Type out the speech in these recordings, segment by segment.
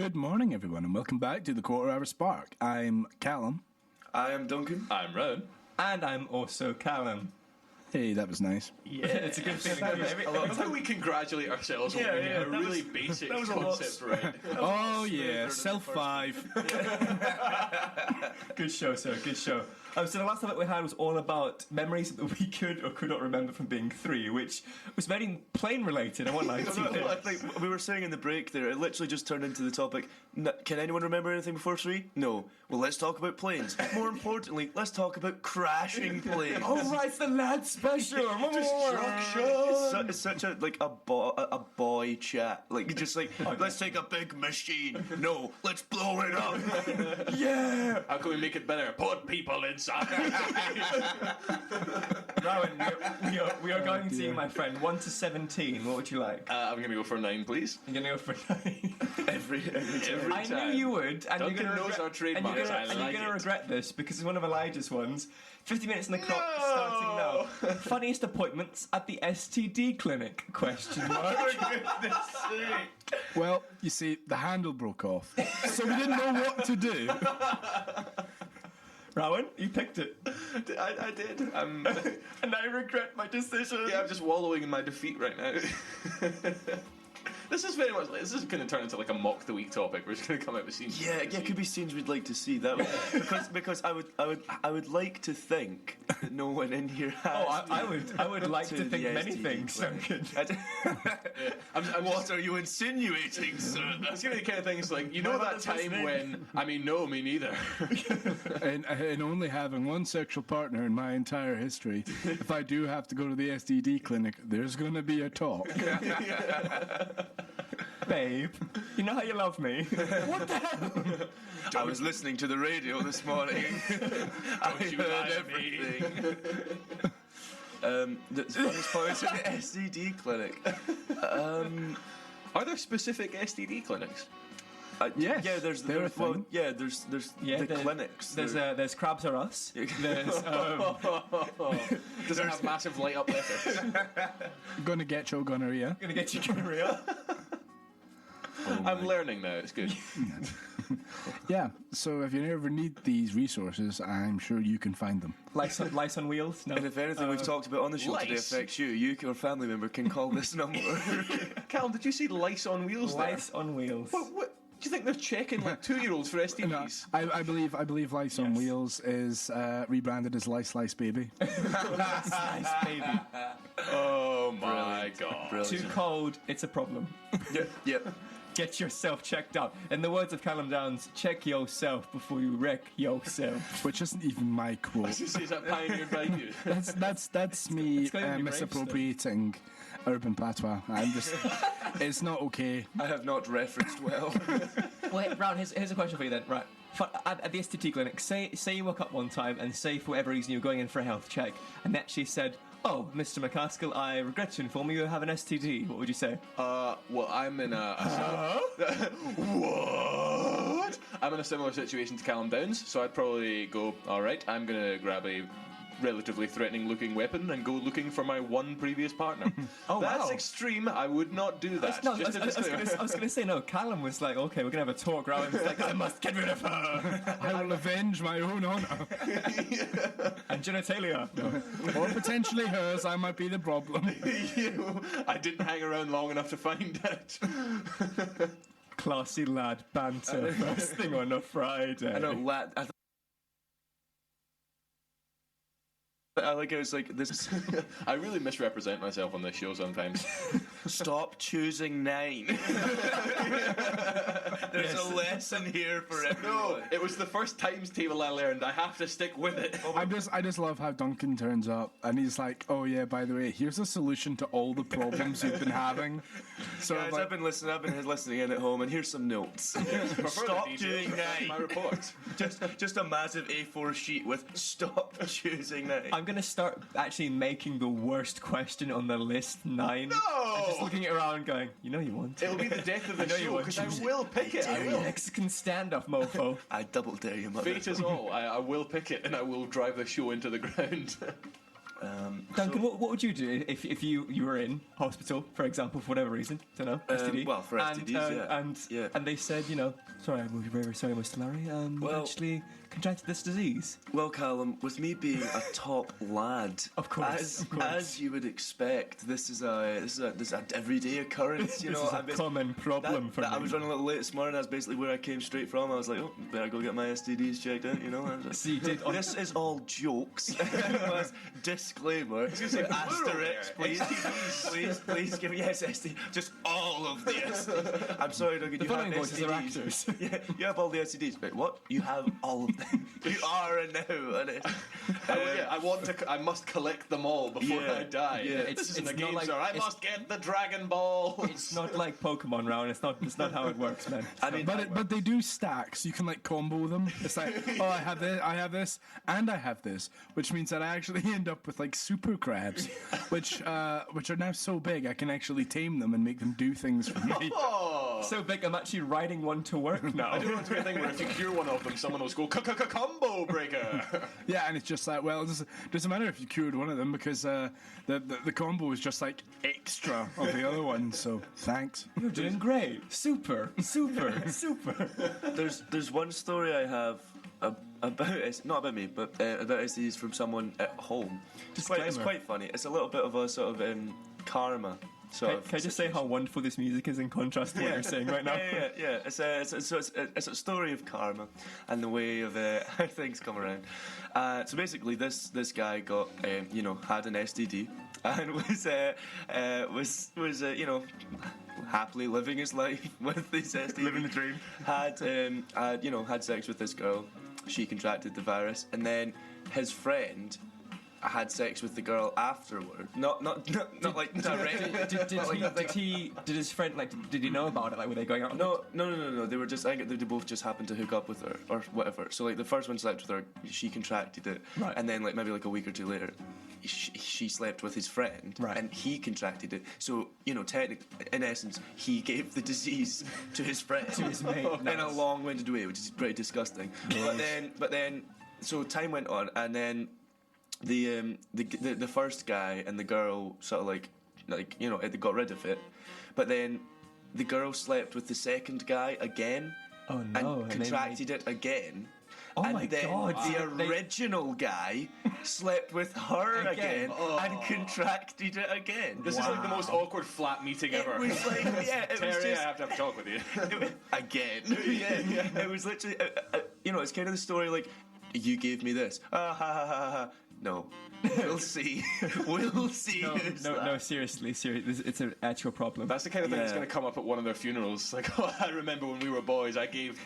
Good morning, everyone, and welcome back to the Quarter Hour Spark. I'm Callum. I am Duncan. I'm Rowan. And I'm also Callum. Hey, that was nice. Yeah, it's a good feeling. I love how we congratulate ourselves on winning a really basic concept right. Oh, yeah, self-5. Good show, sir, good show. So the last topic we had was all about memories that we could or could not remember from being 3, which was very plane related. I won't lie to you. I think we were saying in the break there, it literally just turned into the topic, can anyone remember anything before 3? No. Well, let's talk about planes. More importantly, let's talk about crashing planes. Oh, right, it's the lad special. Destruction. It's such a boy chat. Like, just like, let's take a big machine. No, let's blow it up. Yeah. How can we make it better? Put people inside. Rowan, we are going to see my friend 1 to 17. What would you like? I'm going to go for 9, please. You're going to go for 9. Every time. I knew you would. And Duncan knows our trademarks. And you're going to regret this because it's one of Elijah's ones. 50 minutes in the clock, starting now. Funniest appointments at the STD clinic? Question mark. For goodness sake. Well, you see, the handle broke off, so we didn't know what to do. Rowan, you picked it. I did. And I regret my decision. Yeah, I'm just wallowing in my defeat right now. This is very much. This is going to turn into like a mock the week topic. We're just going to come out with scenes. Yeah, it could be scenes we'd like to see. That would, because I would like to think that no one in here has. Oh, I would like to think many STD things. clinic. What are you insinuating, sir? It's going to be the kind of things like, you know that time when, no, me neither. And only having one sexual partner in my entire history, if I do have to go to the STD clinic, there's going to be a talk. Babe, you know how you love me. What the hell? I was listening to the radio this morning. I heard everything. The funniest part is at the STD clinic. Are there specific STD clinics? Yes, yeah, there's they're a thing. there's clinics. There's Crabs Are Us. There's Does it have massive light up letters? Gonna get you gonorrhea. Gonna get you gonorrhea. I'm learning now. It's good. Yeah, so if you ever need these resources, I'm sure you can find them. Lice on wheels? No. And if anything we've talked about on the show today lice. affects you or a family member can call this number. Callum, did you see lice on wheels there? Lice on wheels. What? Do you think they're checking like 2-year-olds for STDs? No, I believe Lice on Wheels is rebranded as Lice Lice Baby. Nice, baby. Oh my god. Brilliant. Too cold, it's a problem. Yep. Get yourself checked out. In the words of Callum Downs, check yourself before you wreck yourself. Which isn't even my quote. Is that pioneered by you? That's me It's going to be misappropriating urban patois. It's not okay. I have not referenced well. Wait, Round, here's a question for you then. Right. At the STT clinic, say you woke up one time and say for whatever reason you were going in for a health check and that she said, "Oh, Mr. McCaskill, I regret to inform you have an STD." What would you say? Well, I'm in What? I'm in a similar situation to Callum Downs, so I'd probably go, alright, I'm going to grab a relatively threatening looking weapon and go looking for my one previous partner. That's extreme. I would not do that. I was going to say, no, Callum was like, okay, we're going to have a talk. Rowan was like, I must get rid of her. I will avenge my own honour. And genitalia. No. Or potentially hers, I might be the problem. I didn't hang around long enough to find it. Classy lad banter first thing on a Friday. I like it was like this. I really misrepresent myself on this show sometimes. Stop choosing 9. There's a lesson here for everyone. No, it was the first times table I learned. I have to stick with it. I just love how Duncan turns up and he's like, "Oh yeah, by the way, here's a solution to all the problems you've been having." So guys, I've been listening in at home, and here's some notes. Stop doing 9. My report. Just a massive A4 sheet with "Stop choosing 9." I'm going to start actually making the worst question on the list 9. No! And just looking around going, you know you want it. It'll be the death of the show, because I will pick it. I will. Mexican standoff, mofo. I double dare you, mother. Fate is all. I will pick it, and I will drive the show into the ground. Duncan, what would you do if you were in hospital, for example, for whatever reason? Don't know. STD. Well, for STDs, yeah. And they said, sorry, I'm very, very sorry, Mr. Larry. You actually contracted this disease. Well, Callum, with me being a top lad, Of course. as you would expect, this is an everyday occurrence. This is a common problem for me. I was running a little late this morning. That's basically where I came straight from. I was like, better go get my STDs checked out. So you did. This is all jokes. Disclaimer. Asterisk, please give me STD. Just all of the STDs. I'm sorry, Duncan. The You have following voices STDs. are actors. Yeah, you have all the STDs. Wait, what? You have all of them. You are a now. I must collect them all before I die. Yeah. This isn't a it's game, not like- sir. I it's- must get the Dragon Ball. It's not like Pokemon round. It's not how it works, man. I mean, But they do stack, so you can like combo them. It's like, I have this, and I have this, which means that I actually end up with like super crabs, which are now so big I can actually tame them and make them do things for me. So big, I'm actually riding one to work now. I don't want to be a thing where if you cure one of them, someone will go combo breaker. Yeah, and it's just like, well, it doesn't matter if you cured one of them because the combo is just like extra of the other one. So thanks. You're doing great. Super. there's one story I have about not about me, but about STDs from someone at home. It's quite funny. It's a little bit of a sort of karma. Can I just say how wonderful this music is in contrast to what you're saying right now? Yeah. It's a story of karma and the way of how things come around. So basically, this guy got had an STD and was happily living his life with this STD. Living the dream. Had sex with this girl. She contracted the virus, and then his friend had sex with the girl afterward. Not like directly. Did his friend did he know about it? Like, were they going out? No. They were just. I think they both just happened to hook up with her or whatever. So like the first one slept with her, she contracted it, right. And then like maybe like a week or two later, she slept with his friend, right. And he contracted it. So technically, in essence, he gave the disease to his friend, to his mate, in a long-winded way, which is pretty disgusting. Nice. But then, so time went on, and then. The first guy and the girl sort of like they got rid of it, but then the girl slept with the second guy again, and contracted it again. Oh and my then God! The original guy slept with her again and contracted it again. This is like the most awkward flat meeting ever. It was like, it Terry, was just, I have to have a talk with you. again. Yeah. It was literally, it's kind of the story like, you gave me this. Ha ha ha ha. No, we'll see. We'll see. No, seriously. It's an actual problem. That's the kind of thing that's going to come up at one of their funerals. Like, I remember when we were boys, I gave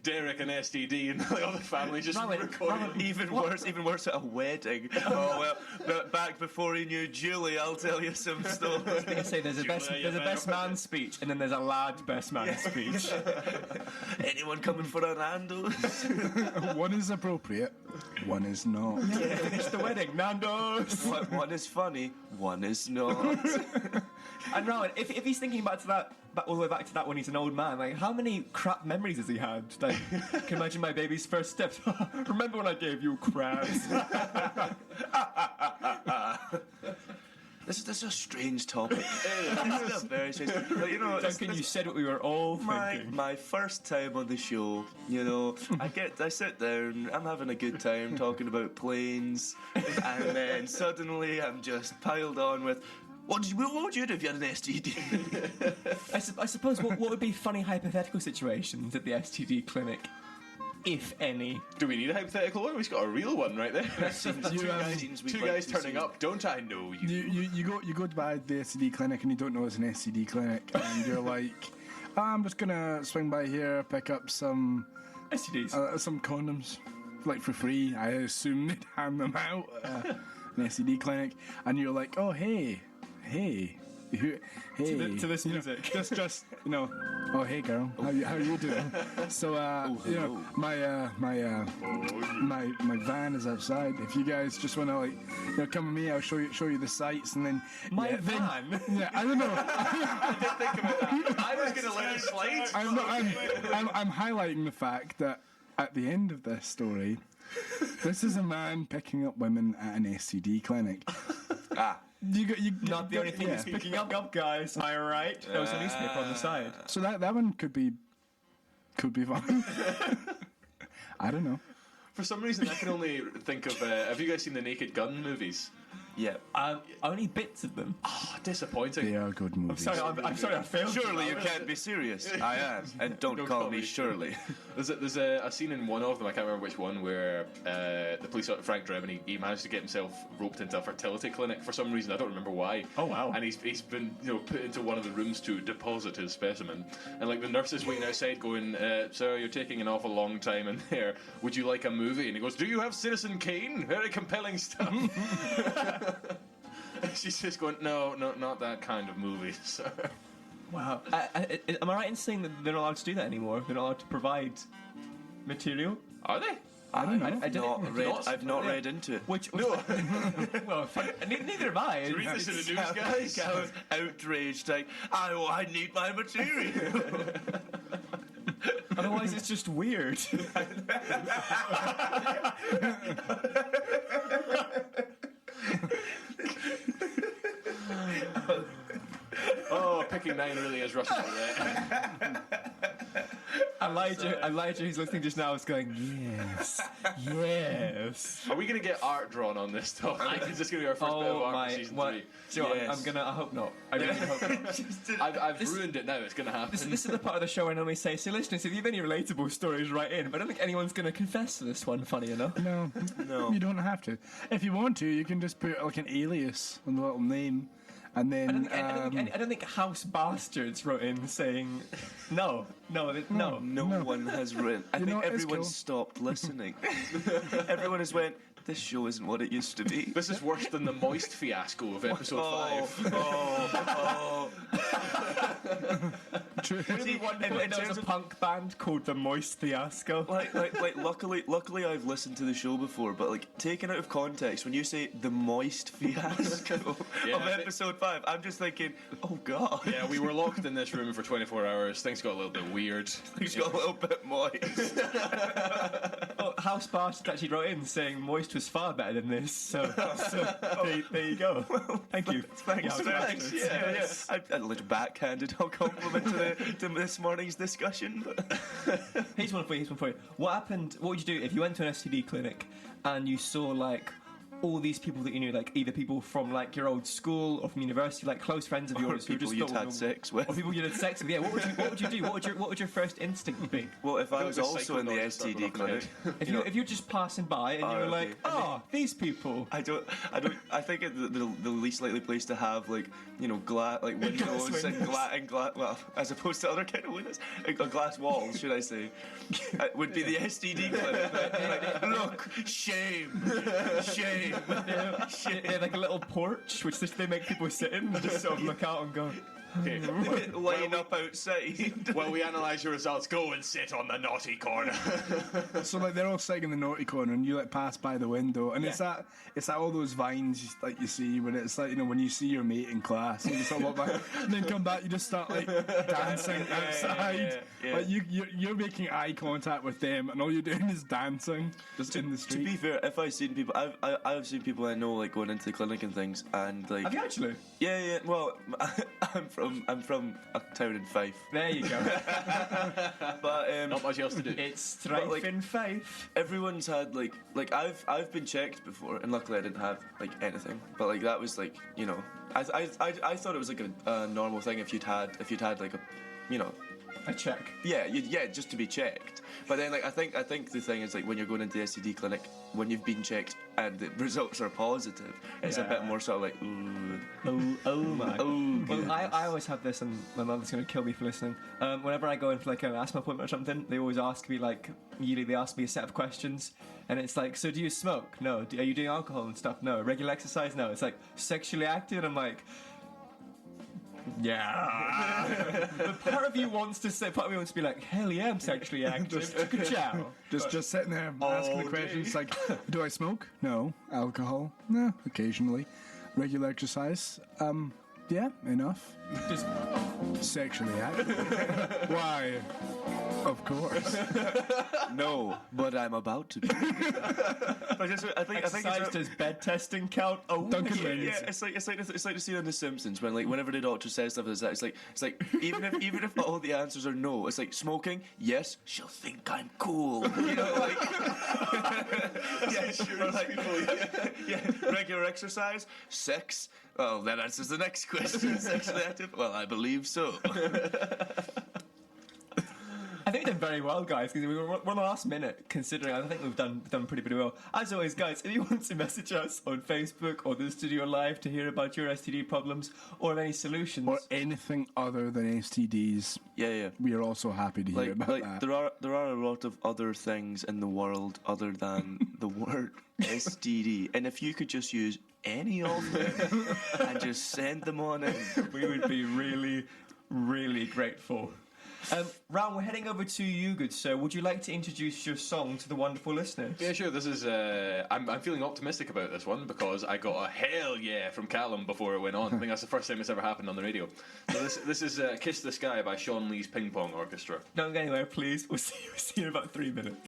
Derek an STD, and the other family just recorded. Even worse at a wedding. Oh well, back before he knew Julie, I'll tell you some stories. I was going to say there's a best man speech, and then there's a lad best man speech. Anyone coming for a Nando's? One is appropriate, one is not. Finish the wedding, Nando's. One is funny, one is not. And Rowan, if he's thinking back to that, all the way back to that when he's an old man, like how many crap memories has he had? Like, can imagine my baby's first steps. Remember when I gave you crabs? This is a strange topic. This is a very strange. Duncan, you said what we were all thinking. My first time on the show, I sit down, I'm having a good time talking about planes, and then suddenly I'm just piled on with. What would you do if you had an STD? I suppose what would be funny hypothetical situations at the STD clinic, if any? Do we need a hypothetical one? We've got a real one right there. Two guys turning up. Don't I know you? You go by the STD clinic and you don't know it's an STD clinic, and you're like, I'm just gonna swing by here, pick up some STDs, some condoms, like for free. I assume they'd hand them out an STD clinic, and you're like, oh hey. To this music. Just oh hey girl, how you doing? So my van is outside. If you guys just want to come with me, I'll show you the sights, and then van. Yeah, I don't know. I didn't think about that. I was going to let it slide. I'm highlighting the fact that at the end of this story, this is a man picking up women at an STD clinic. You Not the only thing he's picking up, guys. Am I right? There was a newspaper on the side. So that one could be fun. I don't know. For some reason, I can only think of. Have you guys seen the Naked Gun movies? Yeah. Only bits of them. Oh, disappointing. They are good movies. I'm sorry, I failed. Surely you can't be serious. I am. And don't call me Shirley. There's a scene in one of them, I can't remember which one, where the police, Frank Drebin, he managed to get himself roped into a fertility clinic for some reason. I don't remember why. Oh, wow. And he's been put into one of the rooms to deposit his specimen. And like the nurse is waiting outside going, sir, you're taking an awful long time in there. Would you like a movie? And he goes, do you have Citizen Kane? Very compelling stuff. She's just going, no, not that kind of movie, sir. Wow. Am I right in saying that they're not allowed to do that anymore? They're not allowed to provide material? Are they? I don't know. I've not read into it. Which no. Well, neither have I. Read this in the news, guys. I was outraged, like, I need my material. Otherwise, it's just weird. Oh, picking 9 really is rushing it. Elijah, who's listening just now, is going, yes. Are we going to get art drawn on this topic? Is this going to be our first bit of art for season 3? So Yes. I hope not. I really hope not. I've ruined it now. It's going to happen. This is the part of the show I normally say, so listeners, if you have any relatable stories, write in. But I don't think anyone's going to confess to this one, funny enough. No, No. you don't have to. If you want to, you can just put like an alias on the little name, and then I don't think House Bastards wrote in saying, no. No one has written. I think know, it's everyone cool. stopped listening. Everyone has went, this show isn't what it used to be. This is worse than the Moist fiasco of episode 5. True. There was a punk band called the Moist Fiasco. Like, luckily I've listened to the show before, but like, taken out of context, when you say the Moist Fiasco of episode 5, I'm just thinking, oh god. Yeah, we were locked in this room for 24 hours. Things got a little bit weird. Things got a little bit moist. House Bastards actually wrote in saying Moist was far better than this, so there you go. Thank you. Thanks. House Bastards. Yeah. I little backhanded compliment to this morning's discussion. But Here's one for you. What happened? What would you do if you went to an STD clinic and you saw like all these people that you knew, like either people from like your old school or from university, like close friends of yours, who people just you'd thought had sex with. or people you'd had sex with? Yeah. What would you do? What would your first instinct be? Well, if I was like a also in the psychonaut just STD started clinic, If you're just passing by and you were like, okay. these people. I think the least likely place to have like glass like windows and glass. Well, as opposed to other kind of windows, glass walls, should I say, would be the STD clinic. Like, look, shame. They have like a little porch which they make people sit in and just sort of look out and go. Okay. Line up outside. While we analyse your results, go and sit on the naughty corner. So like they're all sitting in the naughty corner, and you like pass by the window, and it's that all those vines like you see when it's like when you see your mate in class, and you just walk by, and then come back, you just start like dancing outside. Yeah. Like you're making eye contact with them, and all you're doing is dancing just in the To street. be fair, if I've seen people, I've seen people I know like going into the clinic and things, and like Have you actually? yeah. Well, I'm from a town in Fife, There you go. but Not much else to do. It's strife like- in Fife. everyone's had like I've been checked before, and luckily I didn't have like anything. But like that was like I thought it was like a normal thing if you'd had like a A check. yeah just to be checked. But then like I think the thing is like when you're going into the STD clinic, when you've been checked and the results are positive, it's a bit more sort of like ooh. Oh my. Oh, Well, I always have this, and my mother's going to kill me for listening. Whenever I go in for like an asthma appointment or something, they always ask me usually they ask me a set of questions, and it's like, so do you smoke? No. Are you doing alcohol and stuff? No. Regular exercise? No. It's like sexually active, and I'm like, yeah. But part of me wants to be like, hell yeah, I'm sexually active. Good job. Just sitting there asking the questions like, do I smoke? No. Alcohol? No. Occasionally. Regular exercise? Yeah, enough. Just Sexually active. Why? Of course. No, but I'm about to. I think Exercise it's does bed testing count? Oh, Duncan yeah, wins. yeah, it's like the scene in The Simpsons when whenever the doctor says stuff like that, it's like even if all the answers are no, it's like smoking, yes, she'll think I'm cool, you know, like yeah, or like, yeah, regular exercise, sex. Well, that answers the next question. Sexually active? Well, I believe so. I think we did very well, guys, because we're on the last minute, considering I think we've done pretty well. As always, guys, if you want to message us on Facebook or the studio live to hear about your STD problems or any solutions. Or anything other than STDs. Yeah. We are also happy to hear about that. There are a lot of other things in the world other than the word STD, and if you could just use any of them and just send them on in, we would be really, really grateful. Ron, we're heading over to you, good sir. Would you like to introduce your song to the wonderful listeners? Yeah, sure. This is. I'm feeling optimistic about this one because I got a hell yeah from Callum before it went on. I think that's the first time it's ever happened on the radio. So this is "Kiss the Sky" by Sean Lee's Ping Pong Orchestra. Don't go anywhere, please. We'll see you in about 3 minutes.